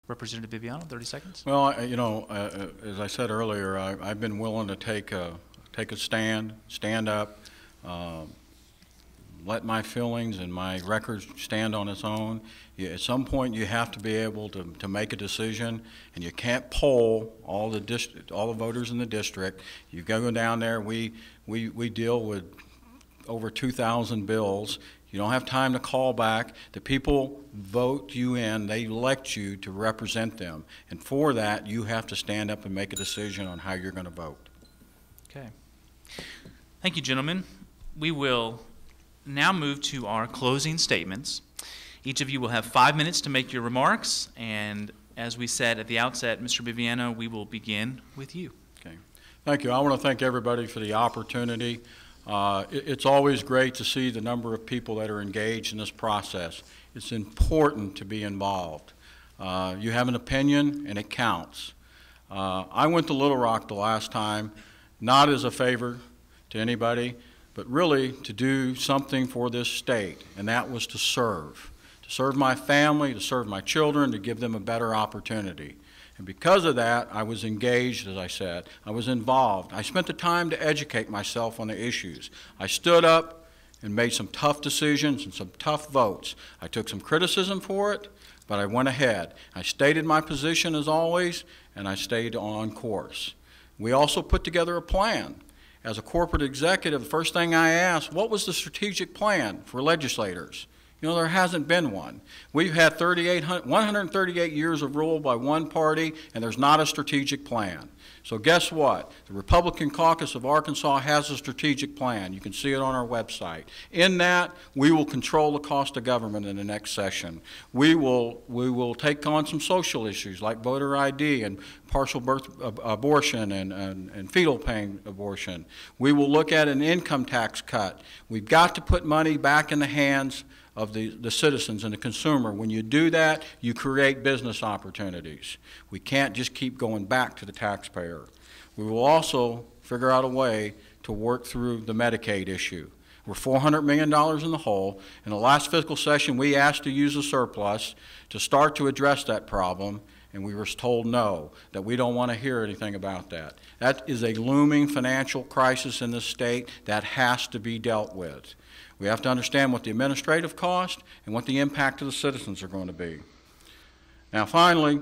Representative Viviano, 30 seconds. Well, as I said earlier, I've been willing to take a stand up, let my feelings and my record stand on its own. At some point, you have to be able to make a decision, and you can't poll all the voters in the district. You go down there. We deal with over 2,000 bills. You don't have time to call back. The people vote you in. They elect you to represent them. And for that, you have to stand up and make a decision on how you're going to vote. Okay. Thank you, gentlemen. We will now move to our closing statements. Each of you will have 5 minutes to make your remarks. And as we said at the outset, Mr. Viviano, we will begin with you. Okay. Thank you. I want to thank everybody for the opportunity. It's always great to see the number of people that are engaged in this process. It's important to be involved. You have an opinion, and it counts. I went to Little Rock the last time, not as a favor to anybody, but really to do something for this state, and that was to serve my family, to serve my children, to give them a better opportunity. And because of that, I was engaged, as I said. I was involved. I spent the time to educate myself on the issues. I stood up and made some tough decisions and some tough votes. I took some criticism for it, but I went ahead. I stated my position as always, and I stayed on course. We also put together a plan. As a corporate executive, the first thing I asked, what was the strategic plan for legislators? You know, there hasn't been one. We've had 138 years of rule by one party, and there's not a strategic plan. So guess what? The Republican Caucus of Arkansas has a strategic plan. You can see it on our website. In that, we will control the cost of government in the next session. We will take on some social issues like voter ID and partial birth abortion and fetal pain abortion. We will look at an income tax cut. We've got to put money back in the hands of the citizens and the consumer. When you do that, you create business opportunities. We can't just keep going back to the taxpayer. We will also figure out a way to work through the Medicaid issue. We're $400 million in the hole. In the last fiscal session, we asked to use a surplus to start to address that problem, and we were told no, that we don't want to hear anything about that. That is a looming financial crisis in this state that has to be dealt with. We have to understand what the administrative cost and what the impact to the citizens are going to be. Now, finally,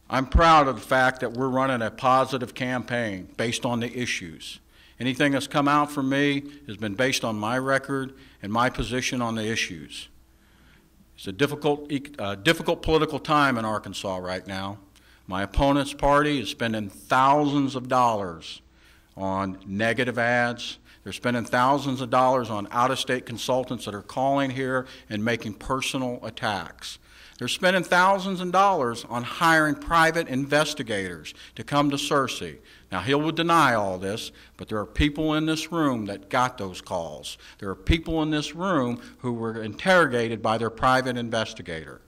I'm proud of the fact that we're running a positive campaign based on the issues. Anything that's come out from me has been based on my record and my position on the issues. It's a difficult political time in Arkansas right now. My opponent's party is spending thousands of dollars on negative ads. They're spending thousands of dollars on out-of-state consultants that are calling here and making personal attacks. They're spending thousands of dollars on hiring private investigators to come to Searcy. Now, he will deny all this, but there are people in this room that got those calls. There are people in this room who were interrogated by their private investigator.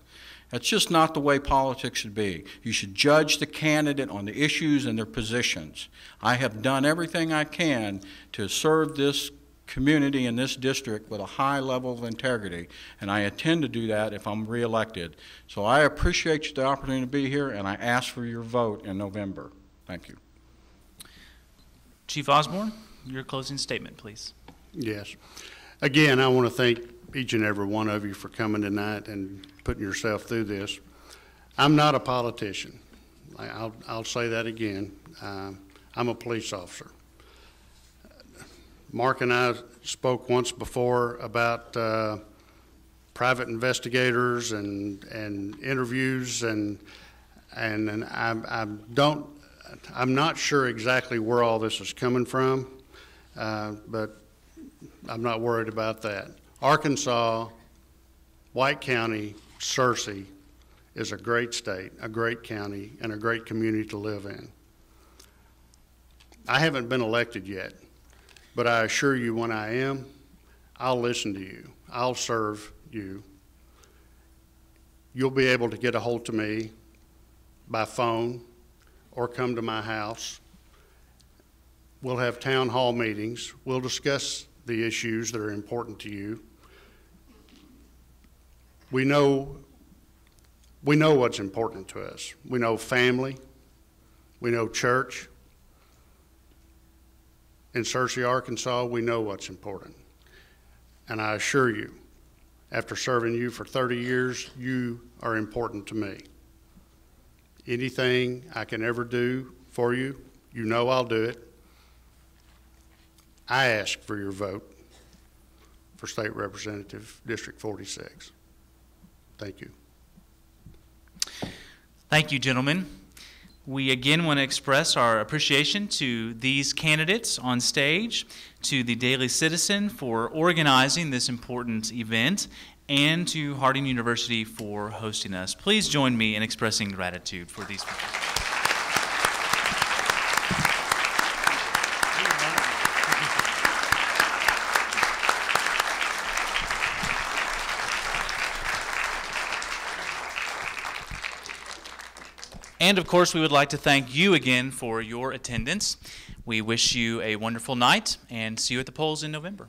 That's just not the way politics should be. You should judge the candidate on the issues and their positions. I have done everything I can to serve this community in this district with a high level of integrity, and I intend to do that if I'm reelected. So I appreciate the opportunity to be here, and I ask for your vote in November. Thank you. Chief Osborne, your closing statement, please. Yes. Again, I want to thank each and every one of you for coming tonight and putting yourself through this. I'm not a politician. I'll say that again. I'm a police officer. Mark and I spoke once before about private investigators and interviews, and I'm not sure exactly where all this is coming from, but I'm not worried about that. Arkansas, White County, Searcy is a great state, a great county, and a great community to live in. I haven't been elected yet, but I assure you when I am, I'll listen to you. I'll serve you. You'll be able to get a hold of me by phone or come to my house. We'll have town hall meetings. We'll discuss the issues that are important to you. We know We know what's important to us. We know family. We know church. In Searcy, Arkansas, we know what's important. And I assure you, after serving you for 30 years, you are important to me. Anything I can ever do for you, you know I'll do it. I ask for your vote for State Representative District 46. Thank you. Thank you, gentlemen. We again want to express our appreciation to these candidates on stage, to the Daily Citizen for organizing this important event, and to Harding University for hosting us. Please join me in expressing gratitude for these people. And of course, we would like to thank you again for your attendance. We wish you a wonderful night and see you at the polls in November.